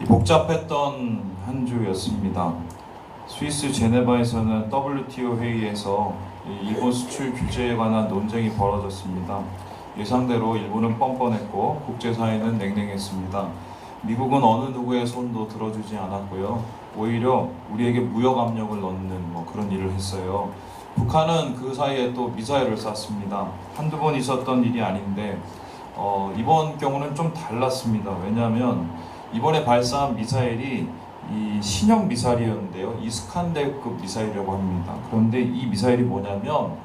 복잡했던 한 주였습니다. 스위스 제네바에서는 WTO 회의에서 일본 수출 규제에 관한 논쟁이 벌어졌습니다. 예상대로 일본은 뻔뻔했고 국제사회는 냉랭했습니다. 미국은 어느 누구의 손도 들어주지 않았고요. 오히려 우리에게 무역 압력을 넣는 그런 일을 했어요. 북한은 그 사이에 또 미사일을 쐈습니다. 한두 번 있었던 일이 아닌데 이번 경우는 좀 달랐습니다. 왜냐하면 이번에 발사한 미사일이 이 신형 미사일이었는데요. 이스칸데르급 미사일이라고 합니다. 그런데 이 미사일이 뭐냐면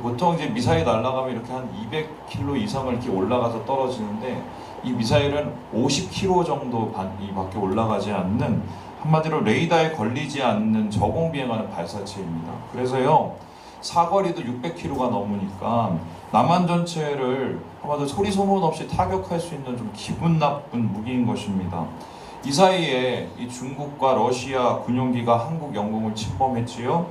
보통 이제 미사일 날아가면 이렇게 한 200km 이상을 이렇게 올라가서 떨어지는데 이 미사일은 50km 정도 밖에 올라가지 않는, 한마디로 레이더에 걸리지 않는 저공 비행하는 발사체입니다. 그래서요, 사거리도 600km가 넘으니까 남한 전체를 한마디로 소리 소문 없이 타격할 수 있는 좀 기분 나쁜 무기인 것입니다. 이 사이에 이 중국과 러시아 군용기가 한국 영공을 침범했지요.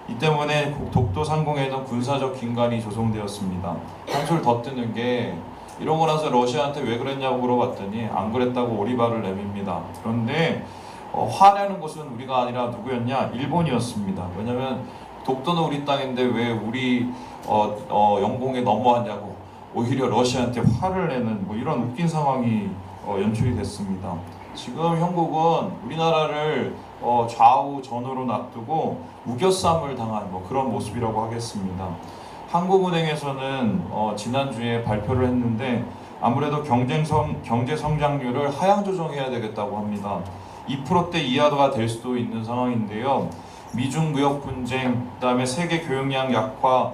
이 때문에 독도 상공에는 군사적 긴장이 조성되었습니다. 한술 더 뜨는 게, 이러고 나서 러시아한테 왜 그랬냐고 물어봤더니 안 그랬다고 오리발을 내밉니다. 그런데 화내는 곳은 우리가 아니라 누구였냐? 일본이었습니다. 왜냐하면 독도는 우리 땅인데 왜 우리 영공에 넘어왔냐고 오히려 러시아한테 화를 내는 이런 웃긴 상황이 연출이 됐습니다. 지금 형국은 우리나라를 좌우 전으로 놔두고 우겨쌈을 당한 그런 모습이라고 하겠습니다. 한국은행에서는 지난주에 발표를 했는데 아무래도 경제 성장률을 하향 조정해야 되겠다고 합니다. 2%대 이하가 될 수도 있는 상황인데요. 미중 무역 분쟁, 그다음에 세계 교역량 약화,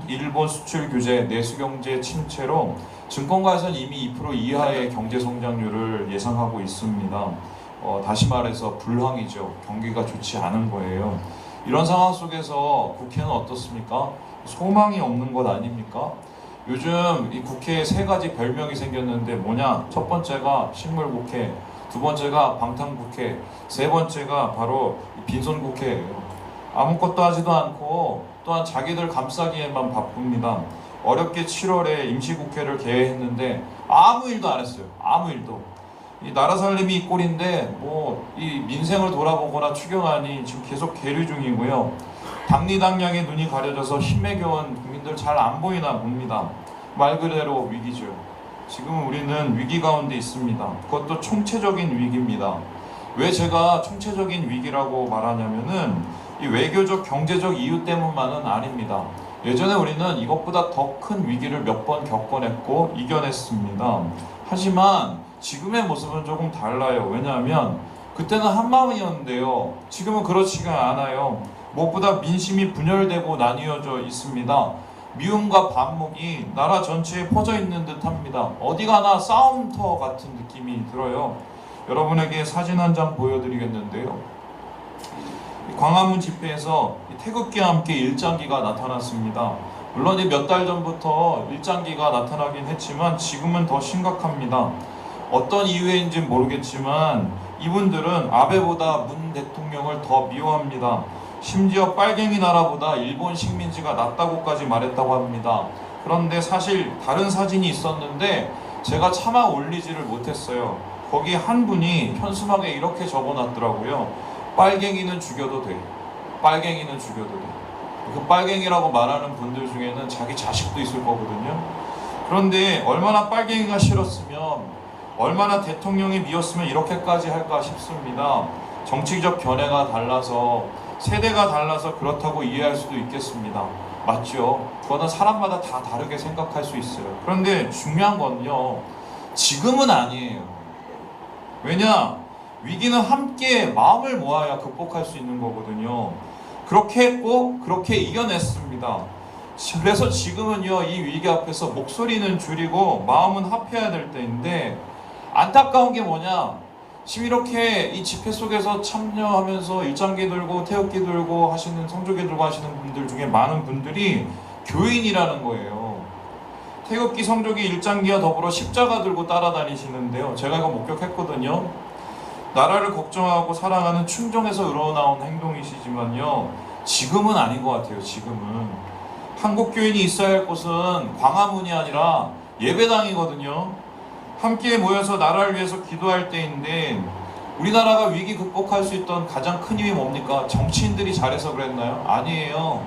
일본 수출 규제, 내수 경제 침체로 증권가에서는 이미 2% 이하의 경제 성장률을 예상하고 있습니다. 다시 말해서 불황이죠. 경기가 좋지 않은 거예요. 이런 상황 속에서 국회는 어떻습니까? 소망이 없는 것 아닙니까? 요즘 이 국회에 세 가지 별명이 생겼는데 뭐냐? 첫 번째가 식물국회, 두 번째가 방탄국회, 세 번째가 바로 빈손국회예요. 아무것도 하지도 않고 또한 자기들 감싸기에만 바쁩니다. 어렵게 7월에 임시국회를 개회했는데 아무 일도 안 했어요. 아무 일도. 이 나라 살림이 이 꼴인데 이 민생을 돌아보거나 추경안이 지금 계속 계류 중이고요. 당리당량의 눈이 가려져서 힘에 겨운 국민들 잘 안 보이나 봅니다. 말 그대로 위기죠. 지금 우리는 위기 가운데 있습니다. 그것도 총체적인 위기입니다. 왜 제가 총체적인 위기라고 말하냐면은 이 외교적 경제적 이유 때문만은 아닙니다. 예전에 우리는 이것보다 더 큰 위기를 몇 번 겪어냈고 이겨냈습니다. 하지만 지금의 모습은 조금 달라요. 왜냐하면 그때는 한마음이었는데요. 지금은 그렇지가 않아요. 무엇보다 민심이 분열되고 나뉘어져 있습니다. 미움과 반목이 나라 전체에 퍼져 있는 듯 합니다. 어디 가나 싸움터 같은 느낌이 들어요. 여러분에게 사진 한 장 보여드리겠는데요. 광화문 집회에서 태극기와 함께 일장기가 나타났습니다. 물론 몇 달 전부터 일장기가 나타나긴 했지만 지금은 더 심각합니다. 어떤 이유인지 모르겠지만 이분들은 아베보다 문 대통령을 더 미워합니다. 심지어 빨갱이 나라보다 일본 식민지가 낫다고까지 말했다고 합니다. 그런데 사실 다른 사진이 있었는데 제가 차마 올리지를 못했어요. 거기 한 분이 현수막에 이렇게 적어놨더라고요. 빨갱이는 죽여도 돼. 빨갱이는 죽여도 돼. 그 빨갱이라고 말하는 분들 중에는 자기 자식도 있을 거거든요. 그런데 얼마나 빨갱이가 싫었으면, 얼마나 대통령이 미웠으면 이렇게까지 할까 싶습니다. 정치적 견해가 달라서, 세대가 달라서 그렇다고 이해할 수도 있겠습니다. 맞죠? 그거는 사람마다 다 다르게 생각할 수 있어요. 그런데 중요한 건요, 지금은 아니에요. 왜냐? 위기는 함께 마음을 모아야 극복할 수 있는 거거든요. 그렇게 했고 그렇게 이겨냈습니다. 그래서 지금은요, 이 위기 앞에서 목소리는 줄이고 마음은 합해야 될 때인데, 안타까운 게 뭐냐? 지금 이렇게 이 집회 속에서 참여하면서 일장기 들고 태극기 들고 하시는, 성조기 들고 하시는 분들 중에 많은 분들이 교인이라는 거예요. 태극기, 성조기, 일장기와 더불어 십자가 들고 따라다니시는데요. 제가 이거 목격했거든요. 나라를 걱정하고 사랑하는 충정에서 우러나온 행동이시지만요, 지금은 아닌 것 같아요. 지금은 한국 교인이 있어야 할 곳은 광화문이 아니라 예배당이거든요. 함께 모여서 나라를 위해서 기도할 때인데 우리나라가 위기 극복할 수 있던 가장 큰 힘이 뭡니까? 정치인들이 잘해서 그랬나요? 아니에요.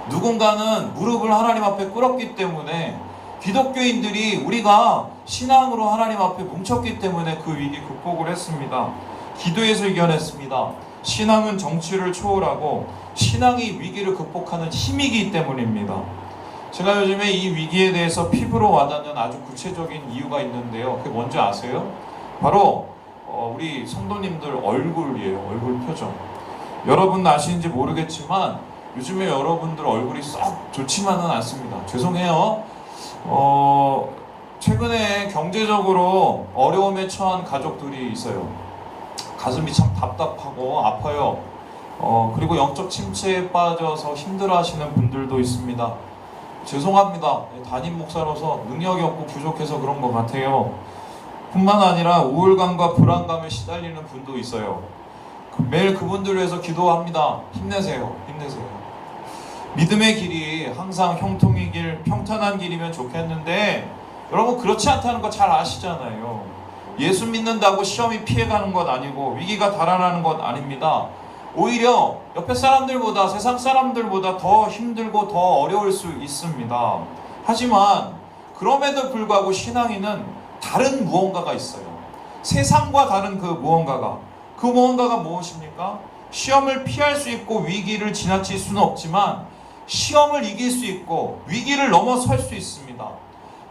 누군가는 무릎을 하나님 앞에 꿇었기 때문에, 기독교인들이 우리가 신앙으로 하나님 앞에 뭉쳤기 때문에 그 위기 극복을 했습니다. 기도에서 이겨냈습니다. 신앙은 정치를 초월하고 신앙이 위기를 극복하는 힘이기 때문입니다. 제가 요즘에 이 위기에 대해서 피부로 와닿는 아주 구체적인 이유가 있는데요. 그게 뭔지 아세요? 바로 우리 성도님들 얼굴이에요. 얼굴 표정. 여러분 아시는지 모르겠지만 요즘에 여러분들 얼굴이 썩 좋지만은 않습니다. 죄송해요. 최근에 경제적으로 어려움에 처한 가족들이 있어요. 가슴이 참 답답하고 아파요. 그리고 영적 침체에 빠져서 힘들어하시는 분들도 있습니다. 죄송합니다. 담임 목사로서 능력이 없고 부족해서 그런 것 같아요. 뿐만 아니라 우울감과 불안감에 시달리는 분도 있어요. 매일 그분들을 위해서 기도합니다. 힘내세요. 힘내세요. 믿음의 길이 항상 형통이길, 평탄한 길이면 좋겠는데 여러분 그렇지 않다는 거 잘 아시잖아요. 예수 믿는다고 시험이 피해가는 것 아니고 위기가 달아나는 것 아닙니다. 오히려 옆에 사람들보다, 세상 사람들보다 더 힘들고 더 어려울 수 있습니다. 하지만 그럼에도 불구하고 신앙인은 다른 무언가가 있어요. 세상과 다른 그 무언가가 무엇입니까? 시험을 피할 수 있고 위기를 지나칠 수는 없지만 시험을 이길 수 있고 위기를 넘어설 수 있습니다.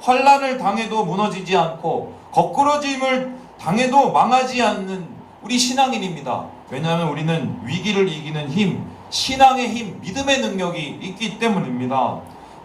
환난을 당해도 무너지지 않고 거꾸러짐을 당해도 망하지 않는 우리 신앙인입니다. 왜냐하면 우리는 위기를 이기는 힘, 신앙의 힘, 믿음의 능력이 있기 때문입니다.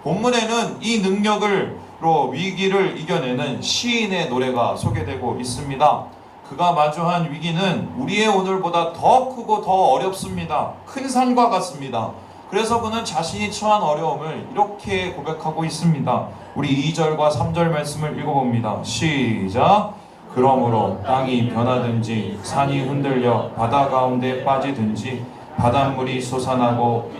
본문에는 이 능력으로 위기를 이겨내는 시인의 노래가 소개되고 있습니다. 그가 마주한 위기는 우리의 오늘보다 더 크고 더 어렵습니다. 큰 산과 같습니다. 그래서 그는 자신이 처한 어려움을 이렇게 고백하고 있습니다. 우리 2절과 3절 말씀을 읽어봅니다. 시작! 그러므로 땅이 변하든지 산이 흔들려 바다 가운데 빠지든지 바닷물이 솟아나고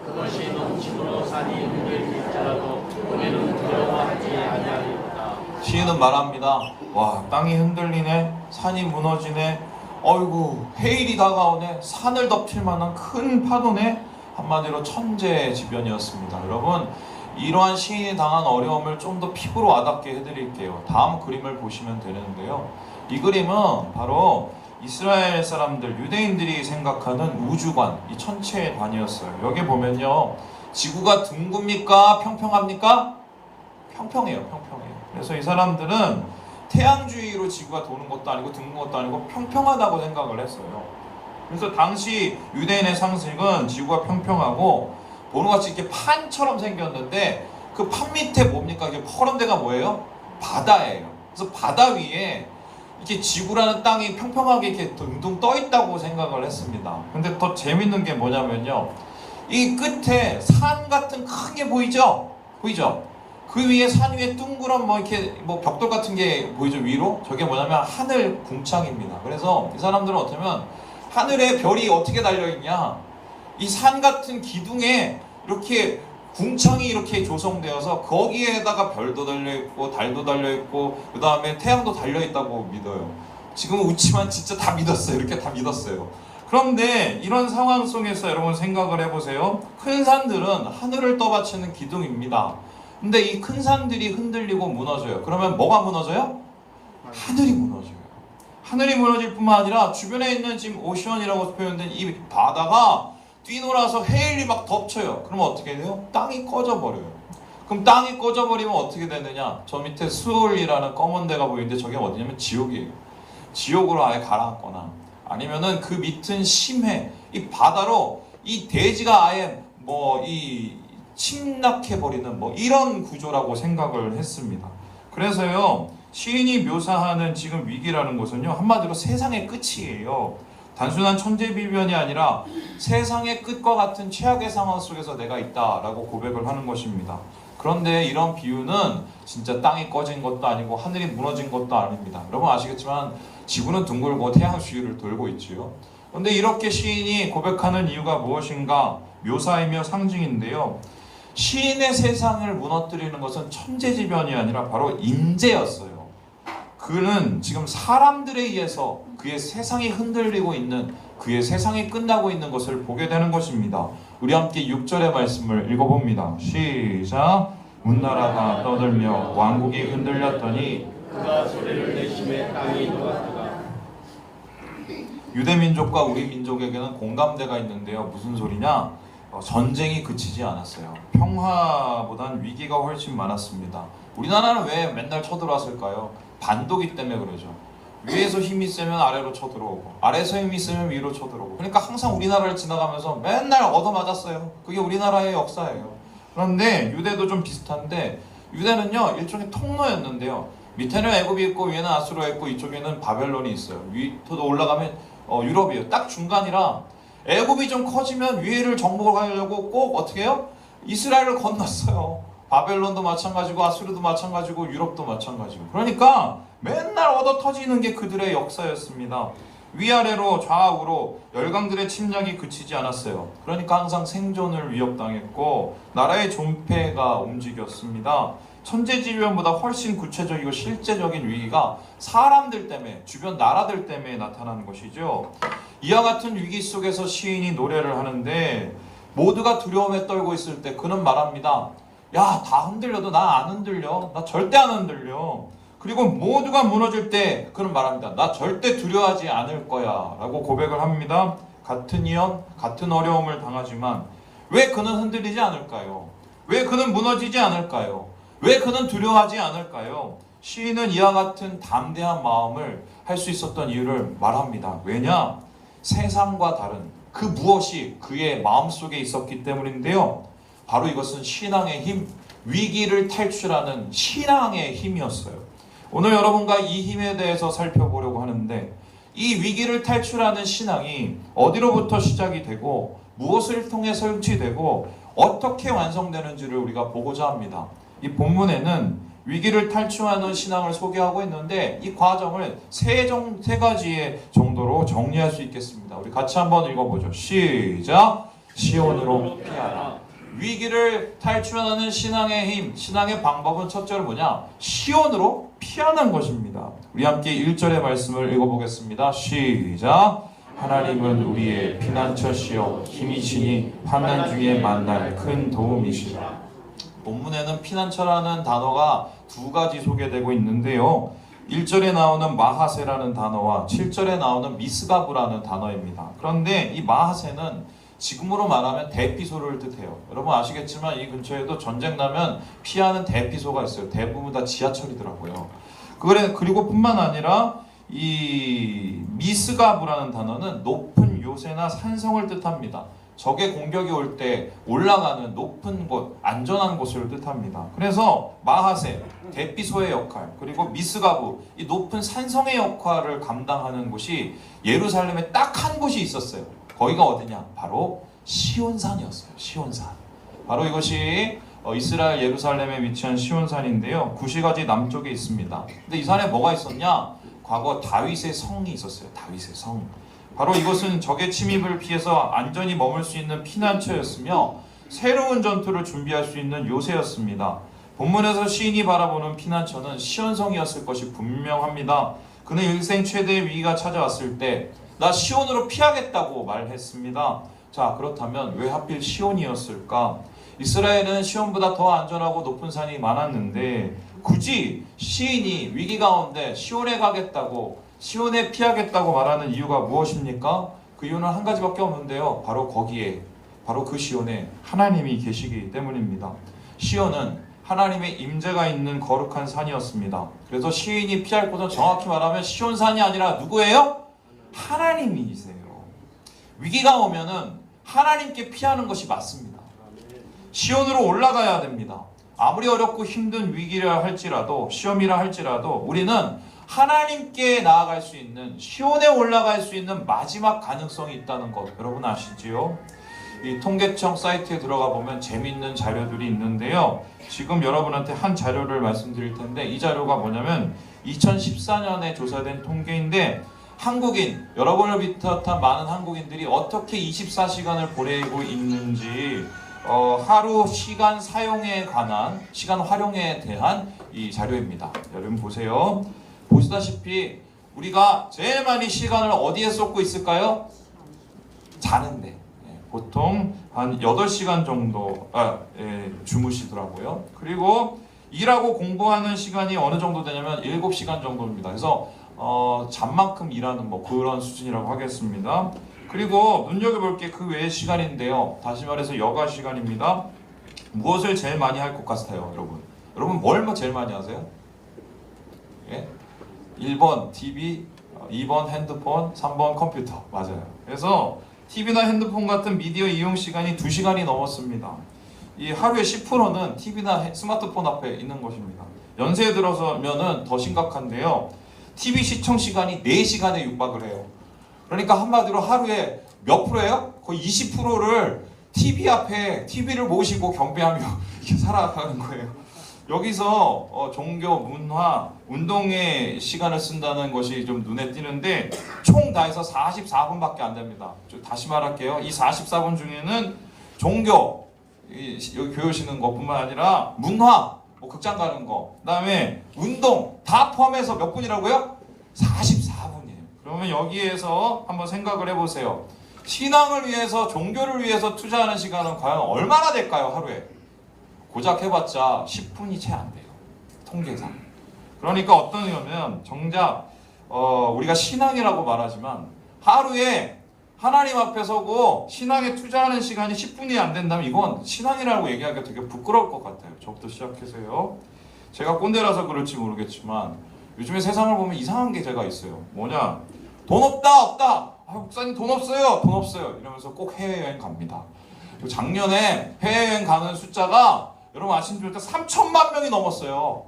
그것이 넘침으로 산이 흔들릴지라도 우리는 두려워하지 아니하리로다. 시인은 말합니다. 와, 땅이 흔들리네, 산이 무너지네, 어이구 해일이 다가오네, 산을 덮칠 만한 큰 파도네. 한마디로 천재지변이었습니다. 여러분, 이러한 시인이 당한 어려움을 좀 더 피부로 와닿게 해드릴게요. 다음 그림을 보시면 되는데요. 이 그림은 바로 이스라엘 사람들, 유대인들이 생각하는 우주관, 이 천체의 관이었어요. 여기 보면요, 지구가 둥굽니까? 평평합니까? 평평해요. 평평해요. 그래서 이 사람들은 태양주위로 지구가 도는 것도 아니고 둥근 것도 아니고 평평하다고 생각을 했어요. 그래서 당시 유대인의 상식은 지구가 평평하고 보는같이 이렇게 판처럼 생겼는데 그 판 밑에 뭡니까? 이게 퍼런 데가 뭐예요? 바다예요. 그래서 바다 위에 이렇게 지구라는 땅이 평평하게 이렇게 둥둥 떠 있다고 생각을 했습니다. 근데 더 재밌는 게 뭐냐면요, 이 끝에 산 같은 큰 게 보이죠? 보이죠? 그 위에 산 위에 둥그런 이렇게 벽돌 같은 게 보이죠? 위로? 저게 뭐냐면 하늘 궁창입니다. 그래서 이 사람들은 어쩌면 하늘에 별이 어떻게 달려있냐, 이 산 같은 기둥에 이렇게 궁창이 이렇게 조성되어서 거기에다가 별도 달려있고 달도 달려있고 그 다음에 태양도 달려있다고 믿어요. 지금은 웃지만 진짜 다 믿었어요. 이렇게 다 믿었어요. 그런데 이런 상황 속에서 여러분 생각을 해보세요. 큰 산들은 하늘을 떠받치는 기둥입니다. 근데 이 큰 산들이 흔들리고 무너져요. 그러면 뭐가 무너져요? 하늘이 무너져요. 하늘이 무너질 뿐만 아니라 주변에 있는 지금 오션이라고 표현된 이 바다가 뛰놀아서 해일이 막 덮쳐요. 그러면 어떻게 돼요? 땅이 꺼져버려요. 그럼 땅이 꺼져버리면 어떻게 되느냐? 저 밑에 수올이라는 검은 데가 보이는데 저게 어디냐면 지옥이에요. 지옥으로 아예 가라앉거나 아니면은 그 밑은 심해, 이 바다로 이 대지가 아예 이 침략해버리는 이런 구조라고 생각을 했습니다. 그래서요, 시인이 묘사하는 지금 위기라는 것은요, 한마디로 세상의 끝이에요. 단순한 천재비변이 아니라 세상의 끝과 같은 최악의 상황 속에서 내가 있다라고 고백을 하는 것입니다. 그런데 이런 비유는 진짜 땅이 꺼진 것도 아니고 하늘이 무너진 것도 아닙니다. 여러분 아시겠지만 지구는 둥글고 태양 주위를 돌고 있지요. 그런데 이렇게 시인이 고백하는 이유가 무엇인가? 묘사이며 상징인데요, 시인의 세상을 무너뜨리는 것은 천재지변이 아니라 바로 인재였어요. 그는 지금 사람들에 의해서 그의 세상이 흔들리고 있는, 그의 세상이 끝나고 있는 것을 보게 되는 것입니다. 우리 함께 6절의 말씀을 읽어봅니다. 시작. 문나라가 떠들며 왕국이 흔들렸더니 그가 소리를 내심에 땅이 녹았다가. 유대 민족과 우리 민족에게는 공감대가 있는데요. 무슨 소리냐? 전쟁이 그치지 않았어요. 평화보단 위기가 훨씬 많았습니다. 우리나라는 왜 맨날 쳐들어왔을까요? 반도기 때문에 그러죠. 위에서 힘이 세면 아래로 쳐들어오고, 아래에서 힘이 세면 위로 쳐들어오고, 그러니까 항상 우리나라를 지나가면서 맨날 얻어맞았어요. 그게 우리나라의 역사예요. 그런데 유대도 좀 비슷한데, 유대는요 일종의 통로였는데요. 밑에는 애굽이 있고 위에는 아수르가 있고 이쪽에는 바벨론이 있어요. 위로 올라가면 유럽이에요. 딱 중간이라 애굽이 좀 커지면 위에를 정복하려고 꼭 어떻게 해요? 이스라엘을 건넜어요. 바벨론도 마찬가지고 아수르도 마찬가지고 유럽도 마찬가지고. 그러니까 맨날 얻어 터지는 게 그들의 역사였습니다. 위아래로 좌우로 열강들의 침략이 그치지 않았어요. 그러니까 항상 생존을 위협당했고 나라의 존폐가 움직였습니다. 천재지변보다 훨씬 구체적이고 실제적인 위기가 사람들 때문에, 주변 나라들 때문에 나타나는 것이죠. 이와 같은 위기 속에서 시인이 노래를 하는데, 모두가 두려움에 떨고 있을 때 그는 말합니다. 야, 다 흔들려도 나 안 흔들려. 나 절대 안 흔들려. 그리고 모두가 무너질 때 그는 말합니다. 나 절대 두려워하지 않을 거야 라고 고백을 합니다. 같은 위험, 같은 어려움을 당하지만 왜 그는 흔들리지 않을까요? 왜 그는 무너지지 않을까요? 왜 그는 두려워하지 않을까요? 시인은 이와 같은 담대한 마음을 할 수 있었던 이유를 말합니다. 왜냐? 세상과 다른 그 무엇이 그의 마음속에 있었기 때문인데요. 바로 이것은 신앙의 힘, 위기를 탈출하는 신앙의 힘이었어요. 오늘 여러분과 이 힘에 대해서 살펴보려고 하는데, 이 위기를 탈출하는 신앙이 어디로부터 시작이 되고 무엇을 통해 설치되고 어떻게 완성되는지를 우리가 보고자 합니다. 이 본문에는 위기를 탈출하는 신앙을 소개하고 있는데, 이 과정을 세 가지의 정도로 정리할 수 있겠습니다. 우리 같이 한번 읽어보죠. 시작. 시온으로 피하라. 위기를 탈출하는 신앙의 힘, 신앙의 방법은 첫째로 뭐냐? 시온으로 피하는 것입니다. 우리 함께 1절의 말씀을 읽어보겠습니다. 시작. 하나님은 우리의 피난처시여 힘이시니 환난 중에 만날 큰 도움이시라. 본문에는 피난처라는 단어가 두 가지 소개되고 있는데요. 1절에 나오는 마하세라는 단어와 7절에 나오는 미스가브라는 단어입니다. 그런데 이 마하세는 지금으로 말하면 대피소를 뜻해요. 여러분 아시겠지만 이 근처에도 전쟁 나면 피하는 대피소가 있어요. 대부분 다 지하철이더라고요. 그리고 뿐만 아니라 이 미스가브라는 단어는 높은 요새나 산성을 뜻합니다. 적의 공격이 올 때 올라가는 높은 곳, 안전한 곳을 뜻합니다. 그래서 마하세, 대피소의 역할, 그리고 미스가브, 이 높은 산성의 역할을 감당하는 곳이 예루살렘에 딱 한 곳이 있었어요. 거기가 어디냐? 바로 시온산이었어요. 시온산. 바로 이것이 이스라엘 예루살렘에 위치한 시온산인데요. 구시가지 남쪽에 있습니다. 근데 이 산에 뭐가 있었냐? 과거 다윗의 성이 있었어요. 다윗의 성. 바로 이것은 적의 침입을 피해서 안전히 머물 수 있는 피난처였으며 새로운 전투를 준비할 수 있는 요새였습니다. 본문에서 시인이 바라보는 피난처는 시온성이었을 것이 분명합니다. 그는 일생 최대의 위기가 찾아왔을 때 나 시온으로 피하겠다고 말했습니다. 자, 그렇다면 왜 하필 시온이었을까? 이스라엘은 시온보다 더 안전하고 높은 산이 많았는데 굳이 시인이 위기 가운데 시온에 가겠다고, 시온에 피하겠다고 말하는 이유가 무엇입니까? 그 이유는 한 가지밖에 없는데요. 바로 거기에, 바로 그 시온에 하나님이 계시기 때문입니다. 시온은 하나님의 임재가 있는 거룩한 산이었습니다. 그래서 시인이 피할 곳은 정확히 말하면 시온산이 아니라 누구예요? 하나님이세요. 위기가 오면은 하나님께 피하는 것이 맞습니다. 시온으로 올라가야 됩니다. 아무리 어렵고 힘든 위기라 할지라도, 시험이라 할지라도 우리는 하나님께 나아갈 수 있는, 시온에 올라갈 수 있는 마지막 가능성이 있다는 것 여러분 아시지요? 이 통계청 사이트에 들어가 보면 재미있는 자료들이 있는데요. 지금 여러분한테 한 자료를 말씀드릴 텐데, 이 자료가 뭐냐면 2014년에 조사된 통계인데, 한국인, 여러분을 비롯한 많은 한국인들이 어떻게 24시간을 보내고 있는지 하루 시간 사용에 관한, 시간 활용에 대한 이 자료입니다. 여러분 보세요. 보시다시피 우리가 제일 많이 시간을 어디에 쏟고 있을까요? 자는데. 보통 한 8시간 정도 주무시더라고요. 그리고 일하고 공부하는 시간이 어느 정도 되냐면 7시간 정도입니다. 그래서 잠만큼 일하는 뭐 그런 수준이라고 하겠습니다. 그리고 눈여겨볼 게 그 외의 시간인데요. 다시 말해서 여가 시간입니다. 무엇을 제일 많이 할 것 같아요, 여러분? 여러분 뭘 제일 많이 하세요? 예? 1번 TV, 2번 핸드폰, 3번 컴퓨터. 맞아요. 그래서 TV나 핸드폰 같은 미디어 이용 시간이 2시간이 넘었습니다. 이 하루의 10%는 TV나 스마트폰 앞에 있는 것입니다. 연세에 들어서면은 더 심각한데요. TV 시청 시간이 4시간에 육박을 해요. 그러니까 한마디로 하루에 몇 프로예요? 거의 20%를 TV 앞에 TV를 모시고 경배하며 이렇게 살아가는 거예요. 여기서 종교, 문화, 운동의 시간을 쓴다는 것이 좀 눈에 띄는데 총 다 해서 44분밖에 안 됩니다. 다시 말할게요. 이 44분 중에는 종교, 여기 배우시는 것뿐만 아니라 문화, 뭐 극장 가는 거, 그다음에 운동 다 포함해서 몇 분이라고요? 44분이에요. 그러면 여기에서 한번 생각을 해보세요. 신앙을 위해서, 종교를 위해서 투자하는 시간은 과연 얼마나 될까요, 하루에? 고작 해봤자 10분이 채 안 돼요. 통계상. 그러니까 어떤 의미냐면 정작 우리가 신앙이라고 말하지만 하루에 하나님 앞에 서고 신앙에 투자하는 시간이 10분이 안 된다면 이건 신앙이라고 얘기하기가 되게 부끄러울 것 같아요. 저부터 시작해서요. 제가 꼰대라서 그럴지 모르겠지만 요즘에 세상을 보면 이상한 게 제가 있어요. 뭐냐? 돈 없다. 목사님 돈 없어요. 이러면서 꼭 해외여행 갑니다. 작년에 해외여행 가는 숫자가 여러분 아시는 줄 3천만 명이 넘었어요.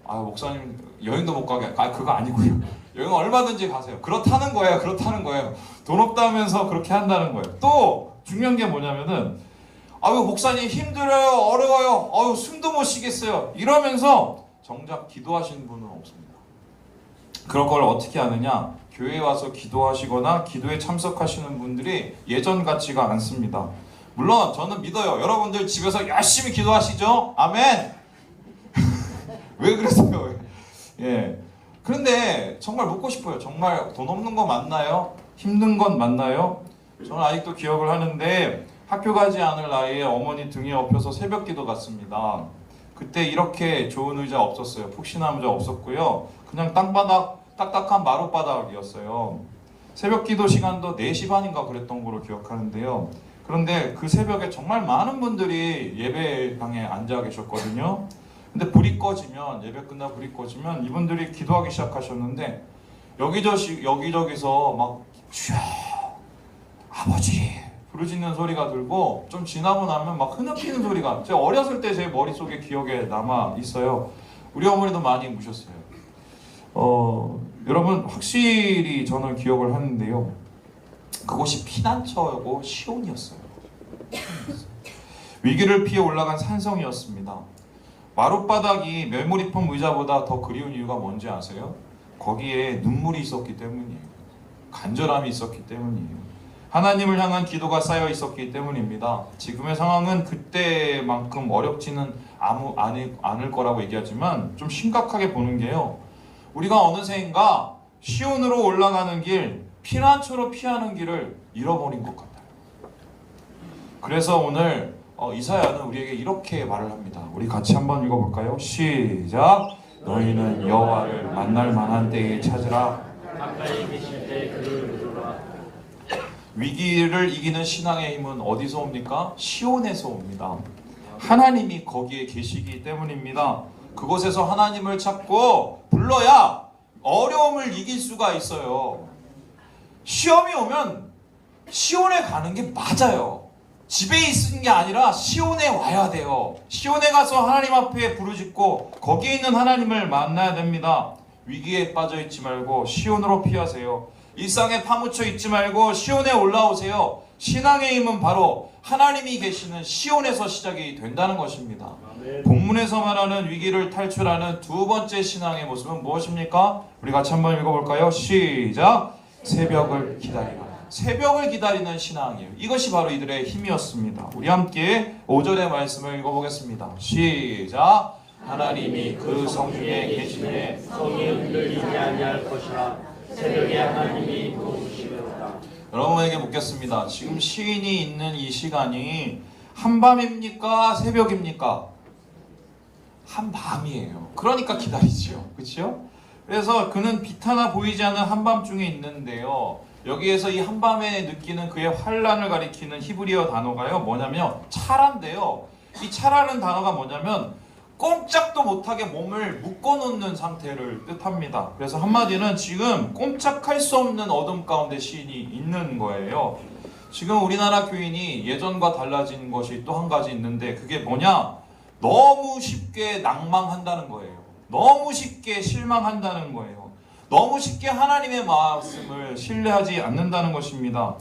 목사님 여행도 못 가게. 그거 아니고요. 여행 얼마든지 가세요. 그렇다는 거예요. 돈 없다면서 그렇게 한다는 거예요. 또 중요한 게 뭐냐면은 목사님 힘들어요. 어려워요. 숨도 못 쉬겠어요. 이러면서 정작 기도하시는 분은 없습니다. 그런 걸 어떻게 하느냐? 교회에 와서 기도하시거나 기도에 참석하시는 분들이 예전 같지가 않습니다. 물론 저는 믿어요. 여러분들 집에서 열심히 기도하시죠? 아멘. 왜 그러세요? 예. 그런데 정말 묻고 싶어요. 정말 돈 없는 거 맞나요? 힘든 건 맞나요? 저는 아직도 기억을 하는데 학교 가지 않을 나이에 어머니 등에 업혀서 새벽 기도 갔습니다. 그때 이렇게 좋은 의자 없었어요. 푹신한 의자 없었고요. 그냥 땅바닥, 딱딱한 마룻바닥이었어요. 새벽 기도 시간도 4시 반인가 그랬던 걸로 기억하는데요. 그런데 그 새벽에 정말 많은 분들이 예배방에 앉아 계셨거든요. 근데 불이 꺼지면, 예배 끝나 불이 꺼지면 이분들이 기도하기 시작하셨는데 여기저기서 막 주여 아버지 부르짖는 소리가 들고 좀 지나고 나면 막 흐느끼는 소리가, 제가 어렸을 때 제 머릿속에 기억에 남아 있어요. 우리 어머니도 많이 우셨어요. 여러분 확실히 저는 기억을 하는데요. 그곳이 피난처고 시온이었어요. 위기를 피해 올라간 산성이었습니다. 마룻바닥이 멜모리폼 의자보다 더 그리운 이유가 뭔지 아세요? 거기에 눈물이 있었기 때문이에요. 간절함이 있었기 때문이에요. 하나님을 향한 기도가 쌓여 있었기 때문입니다. 지금의 상황은 그때만큼 어렵지는 않을 거라고 얘기하지만 좀 심각하게 보는 게요. 우리가 어느새인가 시온으로 올라가는 길, 피난처로 피하는 길을 잃어버린 것 같아요. 그래서 오늘 이사야는 우리에게 이렇게 말을 합니다. 우리 같이 한번 읽어볼까요? 시작! 너희는 여호와를 만날 만한 때에 찾으라. 가까이 계실 때 그를 부르라. 위기를 이기는 신앙의 힘은 어디서 옵니까? 시온에서 옵니다. 하나님이 거기에 계시기 때문입니다. 그곳에서 하나님을 찾고 불러야 어려움을 이길 수가 있어요. 시험이 오면 시온에 가는 게 맞아요. 집에 있는 게 아니라 시온에 와야 돼요. 시온에 가서 하나님 앞에 부르짖고 거기에 있는 하나님을 만나야 됩니다. 위기에 빠져 있지 말고 시온으로 피하세요. 일상에 파묻혀 있지 말고 시온에 올라오세요. 신앙의 힘은 바로 하나님이 계시는 시온에서 시작이 된다는 것입니다. 본문에서 말하는 위기를 탈출하는 두 번째 신앙의 모습은 무엇입니까? 우리 같이 한번 읽어볼까요? 시작! 새벽을 기다리라. 새벽을 기다리는 신앙이에요. 이것이 바로 이들의 힘이었습니다. 우리 함께 5절의 말씀을 읽어보겠습니다. 시작! 하나님이 그 성중에 계시네. 성이 흔들리지 아니할 것이라. 새벽에 하나님이 도우시리로다. 여러분에게 묻겠습니다. 지금 시인이 있는 이 시간이 한밤입니까? 새벽입니까? 한밤이에요. 그러니까 기다리지요. 그렇죠? 그래서 그는 빛 하나 보이지 않는 한밤중에 있는데요. 여기에서 이 한밤에 느끼는 그의 환란을 가리키는 히브리어 단어가요. 뭐냐면 차라인데요. 이 차라는 단어가 뭐냐면 꼼짝도 못하게 몸을 묶어놓는 상태를 뜻합니다. 그래서 한마디는 지금 꼼짝할 수 없는 어둠 가운데 시인이 있는 거예요. 지금 우리나라 교인이 예전과 달라진 것이 또 한 가지 있는데 그게 뭐냐? 너무 쉽게 낭망한다는 거예요. 너무 쉽게 실망한다는 거예요. 너무 쉽게 하나님의 말씀을 신뢰하지 않는다는 것입니다.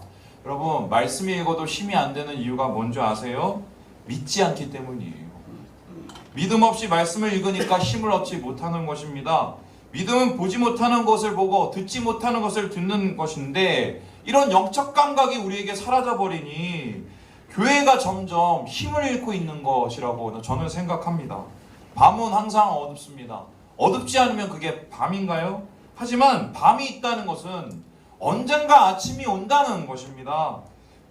여러분, 말씀 읽어도 힘이 안 되는 이유가 뭔지 아세요? 믿지 않기 때문이에요. 믿음 없이 말씀을 읽으니까 힘을 얻지 못하는 것입니다. 믿음은 보지 못하는 것을 보고 듣지 못하는 것을 듣는 것인데 이런 영적 감각이 우리에게 사라져버리니 교회가 점점 힘을 잃고 있는 것이라고 저는 생각합니다. 밤은 항상 어둡습니다. 어둡지 않으면 그게 밤인가요? 하지만 밤이 있다는 것은 언젠가 아침이 온다는 것입니다.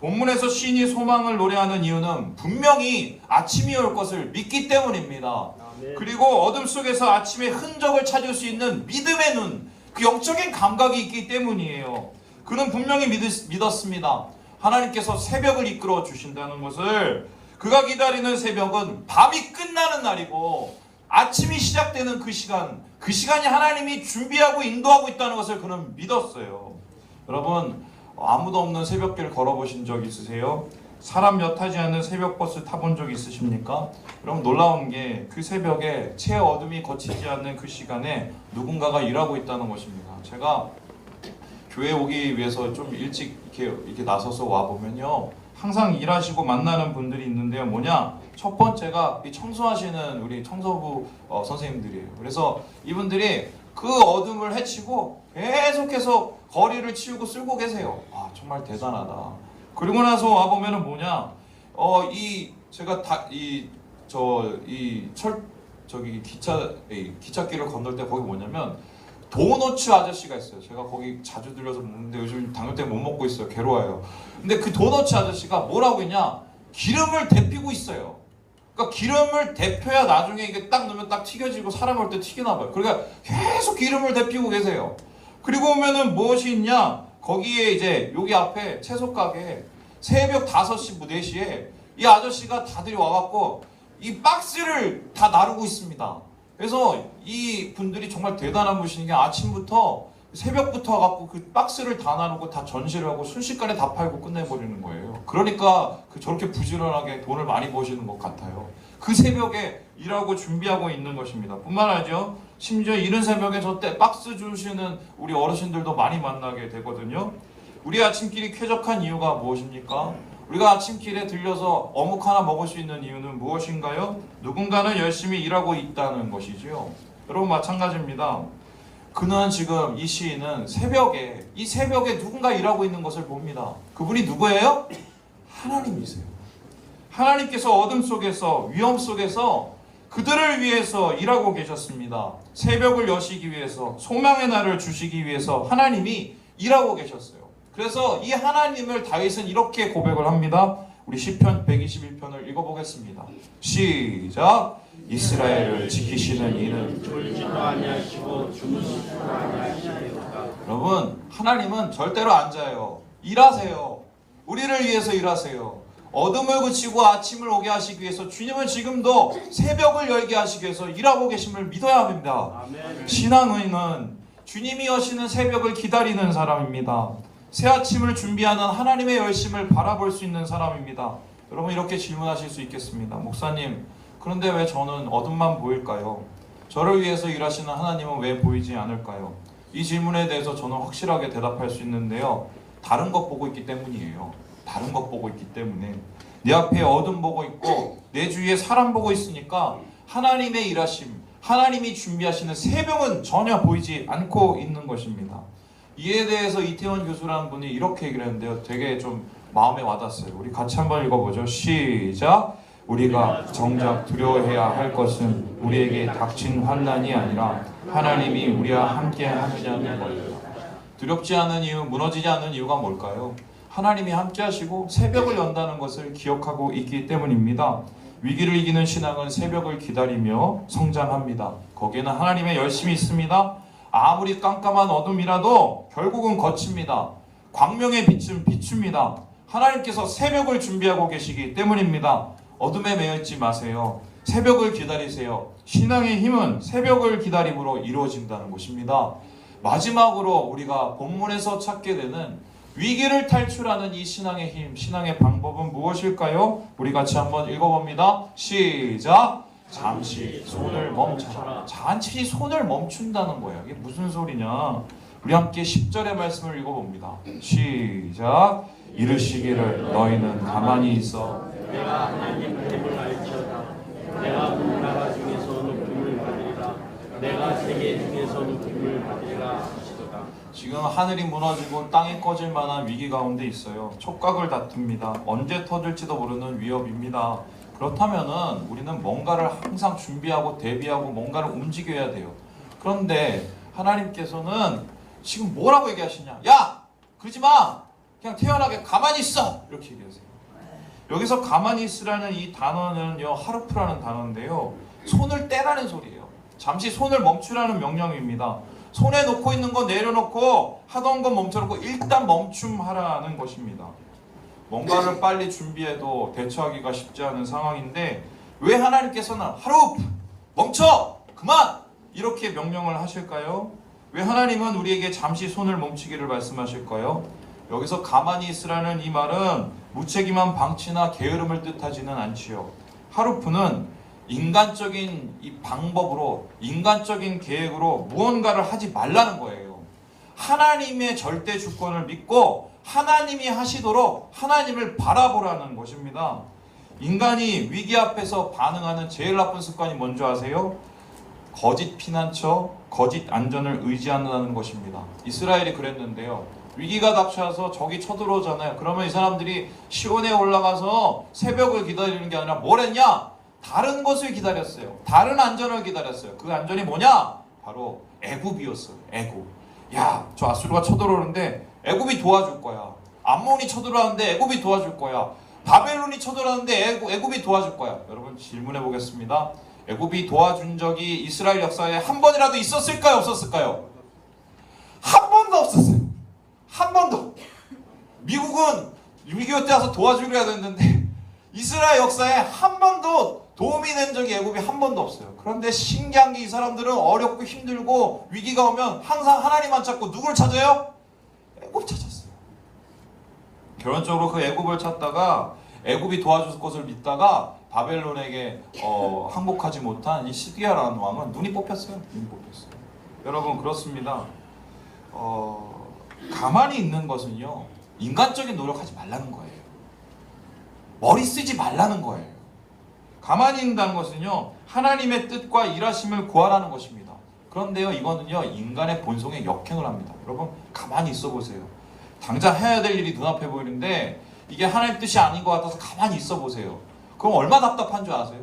본문에서 시인이 소망을 노래하는 이유는 분명히 아침이 올 것을 믿기 때문입니다. 그리고 어둠 속에서 아침의 흔적을 찾을 수 있는 믿음의 눈, 그 영적인 감각이 있기 때문이에요. 그는 분명히 믿었습니다. 하나님께서 새벽을 이끌어 주신다는 것을. 그가 기다리는 새벽은 밤이 끝나는 날이고 아침이 시작되는 그 시간이 하나님이 준비하고 인도하고 있다는 것을 그는 믿었어요. 여러분, 아무도 없는 새벽길 걸어보신 적 있으세요? 사람 몇 타지 않는 새벽버스 타본 적 있으십니까? 여러분, 놀라운 게 그 새벽에 채 어둠이 거치지 않는 그 시간에 누군가가 일하고 있다는 것입니다. 제가 교회 오기 위해서 좀 일찍 이렇게 나서서 와보면요, 항상 일하시고 만나는 분들이 있는데요. 뭐냐? 첫 번째가 이 청소하시는 우리 청소부 선생님들이에요. 그래서 이분들이 그 어둠을 헤치고 계속해서 거리를 치우고 쓸고 계세요. 아, 정말 대단하다. 그리고 나서 와보면은 뭐냐? 제가 기찻길을 건널 때 거기 뭐냐면 도너츠 아저씨가 있어요. 제가 거기 자주 들려서 먹는데 요즘 당뇨 때문에 못 먹고 있어요. 괴로워요. 근데 그 도너츠 아저씨가 뭐라고 했냐? 기름을 데피고 있어요. 그러니까 기름을 데펴야 나중에 이게 딱 넣으면 딱 튀겨지고 사람 올 때 튀기나 봐요. 그러니까 계속 기름을 데피고 계세요. 그리고 오면은 무엇이 있냐? 거기에 이제 여기 앞에 채소 가게 새벽 5시, 4시에 이 아저씨가 다들 와갖고 이 박스를 다 나르고 있습니다. 그래서 이 분들이 정말 대단한 분이신 게 아침부터 새벽부터 와갖고 그 박스를 다 나누고 다 전시를 하고 순식간에 다 팔고 끝내버리는 거예요. 그러니까 저렇게 부지런하게 돈을 많이 버시는 것 같아요. 그 새벽에 일하고 준비하고 있는 것입니다. 뿐만 아니라 심지어 이른 새벽에 저 때 박스 주시는 우리 어르신들도 많이 만나게 되거든요. 우리 아침길이 쾌적한 이유가 무엇입니까? 우리가 아침길에 들려서 어묵 하나 먹을 수 있는 이유는 무엇인가요? 누군가는 열심히 일하고 있다는 것이지요. 여러분, 마찬가지입니다. 그는 지금 이 시인은 이 새벽에 누군가 일하고 있는 것을 봅니다. 그분이 누구예요? 하나님이세요. 하나님께서 어둠 속에서, 위험 속에서 그들을 위해서 일하고 계셨습니다. 새벽을 여시기 위해서, 소망의 날을 주시기 위해서 하나님이 일하고 계셨어요. 그래서 이 하나님을 다윗은 이렇게 고백을 합니다. 우리 시편 121편을 읽어보겠습니다. 시작! 이스라엘을 지키시는 이는 졸지도 아니하시고 주무시지도 아니하시리로다. 여러분, 하나님은 절대로 안 자요. 일하세요. 우리를 위해서 일하세요. 어둠을 그치고 아침을 오게 하시기 위해서 주님은 지금도 새벽을 열게 하시기 위해서 일하고 계심을 믿어야 합니다. 아멘. 신앙인은 주님이 여시는 새벽을 기다리는 사람입니다. 새 아침을 준비하는 하나님의 열심을 바라볼 수 있는 사람입니다. 여러분, 이렇게 질문하실 수 있겠습니다. 목사님, 그런데 왜 저는 어둠만 보일까요? 저를 위해서 일하시는 하나님은 왜 보이지 않을까요? 이 질문에 대해서 저는 확실하게 대답할 수 있는데요. 다른 것 보고 있기 때문이에요. 다른 것 보고 있기 때문에. 내 앞에 어둠 보고 있고 내 주위에 사람 보고 있으니까 하나님의 일하심, 하나님이 준비하시는 새벽은 전혀 보이지 않고 있는 것입니다. 이에 대해서 이태원 교수라는 분이 이렇게 얘기를 했는데요. 되게 좀 마음에 와닿았어요. 우리 같이 한번 읽어보죠. 시작! 우리가 정작 두려워해야 할 것은 우리에게 닥친 환난이 아니라 하나님이 우리와 함께 하느냐는 것입니다. 두렵지 않은 이유, 무너지지 않는 이유가 뭘까요? 하나님이 함께 하시고 새벽을 연다는 것을 기억하고 있기 때문입니다. 위기를 이기는 신앙은 새벽을 기다리며 성장합니다. 거기에는 하나님의 열심이 있습니다. 아무리 깜깜한 어둠이라도 결국은 거칩니다. 광명의 빛은 비춥니다. 하나님께서 새벽을 준비하고 계시기 때문입니다. 어둠에 매여 있지 마세요. 새벽을 기다리세요. 신앙의 힘은 새벽을 기다림으로 이루어진다는 것입니다. 마지막으로 우리가 본문에서 찾게 되는 위기를 탈출하는 이 신앙의 힘, 신앙의 방법은 무엇일까요? 우리 같이 한번 읽어봅니다. 시작! 잠시 손을 멈춰라. 잠시 손을 멈춘다는 거예요. 이게 무슨 소리냐? 우리 함께 10절의 말씀을 읽어봅니다. 시작! 이르시기를 너희는 가만히 있어 내가 하나님 됨을 알지어다. 내가 문나라 중에서 높임을 받으리라. 내가 세계 중에서 높임을 받으리라 하시도다. 지금 하늘이 무너지고 땅이 꺼질 만한 위기 가운데 있어요. 촉각을 다툽니다. 언제 터질지도 모르는 위협입니다. 그렇다면은 우리는 뭔가를 항상 준비하고 대비하고 뭔가를 움직여야 돼요. 그런데 하나님께서는 지금 뭐라고 얘기하시냐? 야! 그러지 마! 그냥 태연하게 가만히 있어! 이렇게 얘기하세요. 여기서 가만히 있으라는 이 단어는요, 하루프라는 단어인데요. 손을 떼라는 소리예요. 잠시 손을 멈추라는 명령입니다. 손에 놓고 있는 거 내려놓고 하던 거 멈춰놓고 일단 멈춤하라는 것입니다. 뭔가를 빨리 준비해도 대처하기가 쉽지 않은 상황인데 왜 하나님께서는 하루 멈춰! 그만! 이렇게 명령을 하실까요? 왜 하나님은 우리에게 잠시 손을 멈추기를 말씀하실까요? 여기서 가만히 있으라는 이 말은 무책임한 방치나 게으름을 뜻하지는 않지요. 하루프는 인간적인 이 방법으로, 인간적인 계획으로 무언가를 하지 말라는 거예요. 하나님의 절대 주권을 믿고 하나님이 하시도록 하나님을 바라보라는 것입니다. 인간이 위기 앞에서 반응하는 제일 나쁜 습관이 뭔지 아세요? 거짓 피난처, 거짓 안전을 의지한다는 것입니다. 이스라엘이 그랬는데요. 위기가 닥쳐서 적이 쳐들어오잖아요. 그러면 이 사람들이 시온에 올라가서 새벽을 기다리는 게 아니라 뭘 했냐? 다른 것을 기다렸어요. 다른 안전을 기다렸어요. 그 안전이 뭐냐? 바로 애굽이었어요. 애굽. 야, 저 아수르가 쳐들어오는데 애굽이 도와줄 거야. 암몬이 쳐들어오는데 애굽이 도와줄 거야. 바벨론이 쳐들어오는데 애굽이 도와줄 거야. 여러분 질문해 보겠습니다. 애굽이 도와준 적이 이스라엘 역사에 한 번이라도 있었을까요? 없었을까요? 한 번도 없었어요. 한 번도. 미국은 6.25 때 와서 도와주려 했는데 이스라엘 역사에 한 번도 도움이 된 적이 애굽이 한 번도 없어요. 그런데 신기한 게 이 사람들은 어렵고 힘들고 위기가 오면 항상 하나님만 찾고 누굴 찾아요? 애굽 찾았어요. 결론적으로 그 애굽을 찾다가 애굽이 도와줄 것을 믿다가 바벨론에게 항복하지 못한 이 시드기야라는 왕은 눈이 뽑혔어요. 눈이 뽑혔어요. 여러분 그렇습니다. 가만히 있는 것은요, 인간적인 노력하지 말라는 거예요. 머리 쓰지 말라는 거예요. 가만히 있는다는 것은요, 하나님의 뜻과 일하심을 구하라는 것입니다. 그런데요, 이거는요, 인간의 본성에 역행을 합니다. 여러분, 가만히 있어 보세요. 당장 해야 될 일이 눈앞에 보이는데 이게 하나님 뜻이 아닌 것 같아서 가만히 있어 보세요. 그럼 얼마나 답답한 줄 아세요?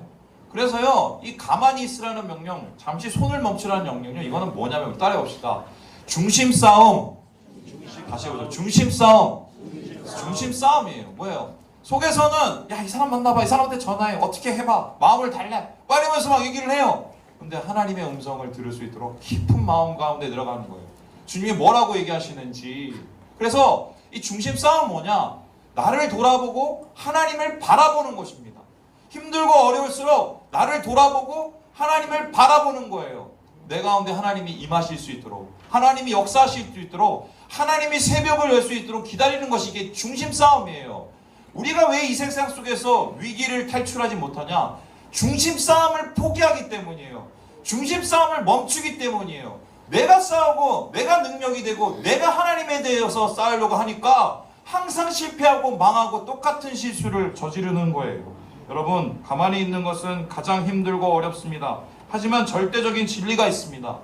그래서요, 이 가만히 있으라는 명령, 잠시 손을 멈추라는 명령요, 이거는 뭐냐면 따라해봅시다. 중심 싸움. 다시 해보죠. 중심 싸움. 중심 싸움이에요. 뭐예요? 속에서는 야, 이 사람 만나봐, 이 사람한테 전화해, 어떻게 해봐, 마음을 달래, 빨리면서 막 얘기를 해요. 근데 하나님의 음성을 들을 수 있도록 깊은 마음 가운데 들어가는 거예요. 주님이 뭐라고 얘기하시는지. 그래서 이 중심 싸움은 뭐냐? 나를 돌아보고 하나님을 바라보는 것입니다. 힘들고 어려울수록 나를 돌아보고 하나님을 바라보는 거예요. 내 가운데 하나님이 임하실 수 있도록, 하나님이 역사하실 수 있도록, 하나님이 새벽을 열 수 있도록 기다리는 것이 이게 중심 싸움이에요. 우리가 왜 이 세상 속에서 위기를 탈출하지 못하냐? 중심 싸움을 포기하기 때문이에요. 중심 싸움을 멈추기 때문이에요. 내가 싸우고 내가 능력이 되고 내가 하나님에 대해서 싸우려고 하니까 항상 실패하고 망하고 똑같은 실수를 저지르는 거예요. 여러분, 가만히 있는 것은 가장 힘들고 어렵습니다. 하지만 절대적인 진리가 있습니다.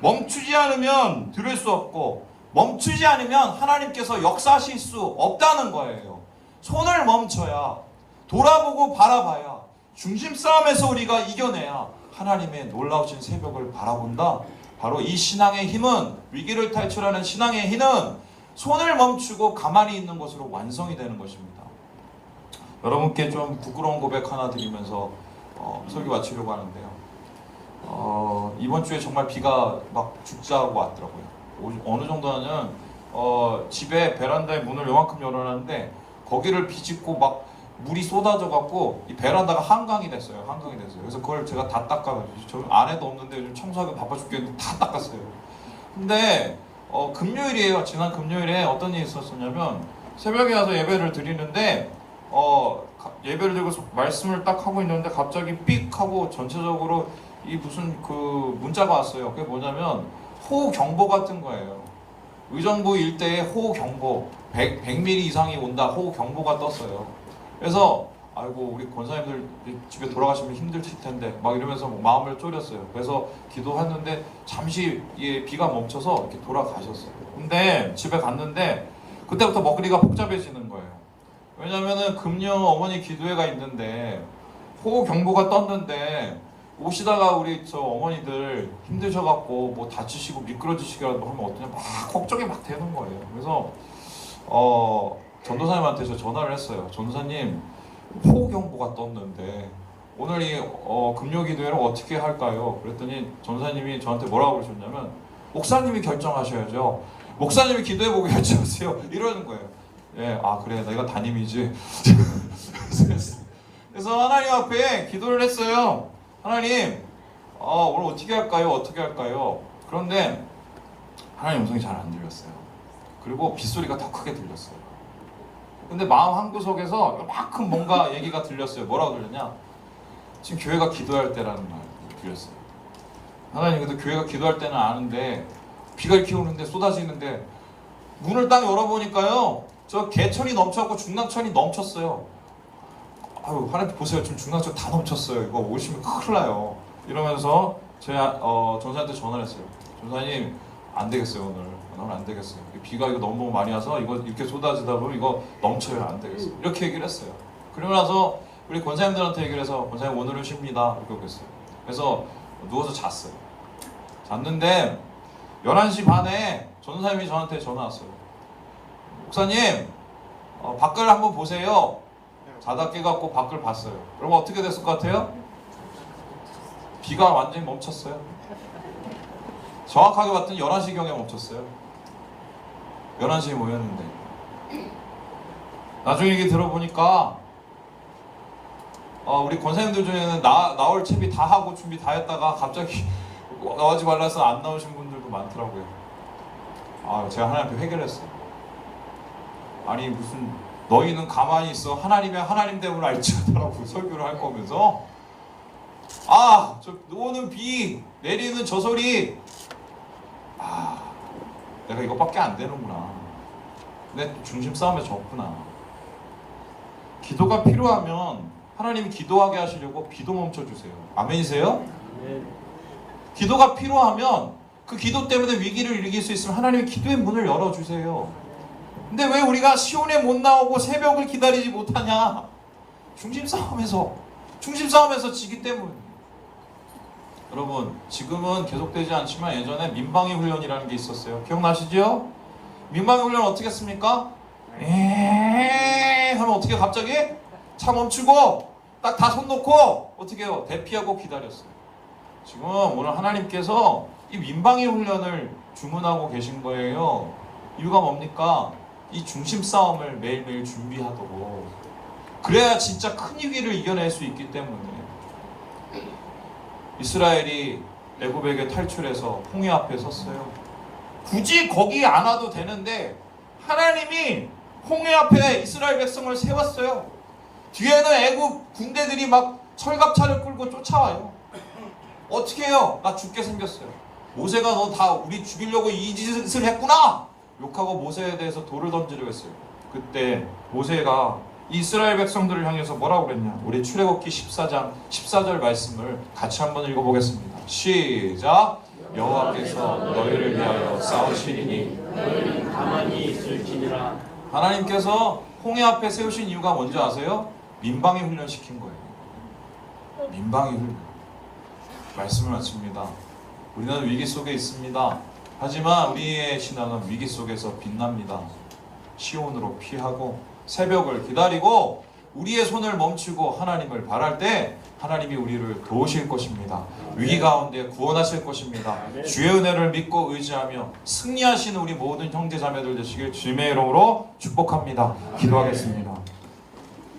멈추지 않으면 들을 수 없고 멈추지 않으면 하나님께서 역사하실 수 없다는 거예요. 손을 멈춰야, 돌아보고 바라봐야, 중심 싸움에서 우리가 이겨내야 하나님의 놀라우신 새벽을 바라본다. 바로 이 신앙의 힘은, 위기를 탈출하는 신앙의 힘은 손을 멈추고 가만히 있는 것으로 완성이 되는 것입니다. 여러분께 좀 부끄러운 고백 하나 드리면서 설교 마치려고 하는데요. 이번 주에 정말 비가 막 죽자고 왔더라고요. 어느 정도냐면 집에 베란다에 문을 요만큼 열어놨는데 거기를 비집고 막 물이 쏟아져 갖고 이 베란다가 한강이 됐어요. 한강이 됐어요. 그래서 그걸 제가 다 닦아가지고, 저 아내도 없는데 요즘 청소하기 바빠 죽겠는데 다 닦았어요. 근데 금요일이에요. 지난 금요일에 어떤 일이 있었냐면, 새벽에 와서 예배를 드리는데 예배를 드리고 말씀을 딱 하고 있는데 갑자기 삑 하고 전체적으로 이 무슨 그 문자가 왔어요. 그게 뭐냐면 호우경보 같은 거예요. 의정부 일대에 호우경보 100mm 이상이 온다, 호우경보가 떴어요. 그래서 아이고 우리 권사님들 집에 돌아가시면 힘드실 텐데 막 이러면서 마음을 졸였어요. 그래서 기도했는데 잠시 비가 멈춰서 이렇게 돌아가셨어요. 근데 집에 갔는데 그때부터 머리가 복잡해지는 거예요. 왜냐면은 금요 어머니 기도회가 있는데 호우경보가 떴는데 오시다가 우리 저 어머니들 힘드셔갖고 뭐 다치시고 미끄러지시기라도 하면 어떠냐 막 걱정이 막 되는 거예요. 그래서 전도사님한테 저 전화를 했어요. 전도사님, 호우경보가 떴는데 오늘 이 금요 기도회를 어떻게 할까요? 그랬더니 전도사님이 저한테 뭐라고 그러셨냐면, 목사님이 결정하셔야죠. 목사님이 기도해보고 결정하세요. 이러는 거예요. 예, 아 그래 내가 담임이지. 그래서 하나님 앞에 기도를 했어요. 하나님, 오늘 어떻게 할까요? 어떻게 할까요? 그런데 하나님 음성이 잘 안 들렸어요. 그리고 빗소리가 더 크게 들렸어요. 근데 마음 한구석에서 요만큼 뭔가 얘기가 들렸어요. 뭐라고 들렸냐? 지금 교회가 기도할 때라는 말이 들렸어요. 하나님, 근데 교회가 기도할 때는 아는데 비가 이렇게 오는데 쏟아지는데 문을 딱 열어보니까요, 저 개천이 넘쳐갖고 중랑천이 넘쳤어요. 아유, 하나님 보세요. 지금 중랑천 다 넘쳤어요. 이거 오시면 큰일 나요. 이러면서 제가 전사한테 전화를 했어요. 전사님, 안 되겠어요. 오늘 안 되겠어요. 비가 이거 너무 많이 와서 이거 이렇게 쏟아지다 보면 이거 넘쳐요. 안 되겠어요. 이렇게 얘기를 했어요. 그러고 나서 우리 권사님들한테 얘기를 해서, 권사님 오늘은 쉽니다. 이렇게 했어요. 그래서 누워서 잤어요. 잤는데 11시 반에 전사님이 저한테 전화 왔어요. 목사님, 밖을 한번 보세요. 자다 깨갖고 밖을 봤어요. 그럼 어떻게 됐을 것 같아요? 비가 완전히 멈췄어요. 정확하게 봤더니 11시경에 멈췄어요. 11시에 모였는데 나중에 얘기 들어보니까 우리 권사님들 중에는 나올 채비 다 하고 준비 다 했다가 갑자기 나오지 말라서 안 나오신 분들도 많더라고요. 제가 하나님 앞에 회개를 했어요. 아니 무슨 너희는 가만히 있어. 하나님의 하나님됨을 알지 않다라고 설교를 할 거면서 저 오는 비 내리는 저 소리, 내가 이것밖에 안 되는구나. 내 중심 싸움에 졌구나. 기도가 필요하면 하나님이 기도하게 하시려고 비도 멈춰주세요. 아멘이세요? 네. 기도가 필요하면 그 기도 때문에 위기를 이길 수 있으면 하나님이 기도의 문을 열어주세요. 근데 왜 우리가 시온에 못 나오고 새벽을 기다리지 못하냐? 중심 싸움에서 지기 때문에. 여러분, 지금은 계속되지 않지만 예전에 민방위 훈련이라는 게 있었어요. 기억나시죠? 민방위 훈련 어떻게 했습니까? 하면 어떻게 갑자기 차 멈추고 딱 다 손 놓고 어떻게 해요? 대피하고 기다렸어요. 지금 오늘 하나님께서 이 민방위 훈련을 주문하고 계신 거예요. 이유가 뭡니까? 이 중심 싸움을 매일매일 준비하도록. 그래야 진짜 큰 위기를 이겨낼 수 있기 때문에. 이스라엘이 애굽에게 탈출해서 홍해 앞에 섰어요. 굳이 거기 안 와도 되는데 하나님이 홍해 앞에 이스라엘 백성을 세웠어요. 뒤에는 애굽 군대들이 막 철갑차를 끌고 쫓아와요. 어떻게 해요? 나 죽게 생겼어요. 모세가 너 다 우리 죽이려고 이 짓을 했구나! 욕하고 모세에 대해서 돌을 던지려고 했어요. 그때 모세가 이스라엘 백성들을 향해서 뭐라고 그랬냐? 우리 출애굽기 14장 14절 말씀을 같이 한번 읽어보겠습니다. 시작! 여호와께서 너희를 위하여 싸우시리니 너희는 가만히 있을지니라. 하나님께서 홍해 앞에 세우신 이유가 뭔지 아세요? 민방위 훈련 시킨 거예요. 민방위 훈련. 말씀을 마칩니다. 우리는 위기 속에 있습니다. 하지만 우리의 신앙은 위기 속에서 빛납니다. 시온으로 피하고 새벽을 기다리고 우리의 손을 멈추고 하나님을 바랄 때 하나님이 우리를 도우실 것입니다. 위기 가운데 구원하실 것입니다. 주의 은혜를 믿고 의지하며 승리하시는 우리 모든 형제 자매들 되시길 주님의 이름으로 축복합니다. 기도하겠습니다.